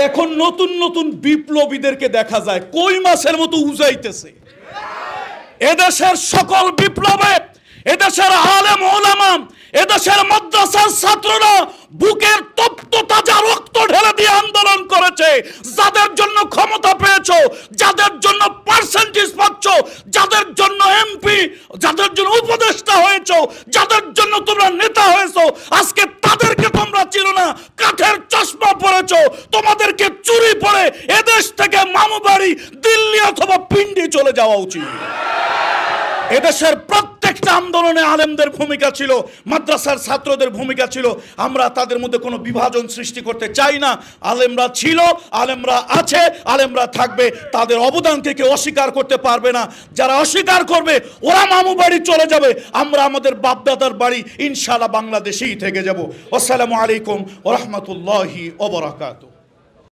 এখন নতুন নতুন বিপ্লবীদেরকে দেখা যায় কই মাছের মতো উজাইতেছে। এদেশের সকল বিপ্লবে এদেশের আলেম ওলামা, এদেশের মাদ্রাসার ছাত্ররা বুকের তপ্ত তাজা রক্ত ঢেলে দিয়ে আন্দোলন করেছে। যাদের জন্য ক্ষমতা পেয়েছো, যাদের জন্য পার্সেন্টেজ পাচ্ছ, যাদের জন্য এমপি, যাদের জন্য উপদেষ্টা হয়েছো, যাদের জন্য তোমরা নেতা হয়েছো, আজকে তাদেরকে তোমরা চিনো না, কাঠের চশমা পরেছো, তোমাদেরকে চুরি পরে এদেশ থেকে মামু বাড়ি দিল্লি অথবা পিন্ডি চলে যাওয়া উচিত। এদেশের প্রত্যেকটা আন্দোলনে আলেমদের ভূমিকা ছিল, মাদ্রাসার ছাত্রদের ভূমিকা ছিল। আমরা তাদের মধ্যে কোনো বিভাজন সৃষ্টি করতে চাই না। আলেমরা ছিল, আলেমরা আছে, আলেমরা থাকবে। তাদের অবদানকে কেউ অস্বীকার করতে পারবে না। যারা অস্বীকার করবে ওরা মামু বাড়ি চলে যাবে, আমরা আমাদের বাপদাদার বাড়ি ইনশাআল্লাহ বাংলাদেশেই থেকে যাব। আসসালামু আলাইকুম ওয়া রাহমাতুল্লাহি ওয়া বারাকাতুহু।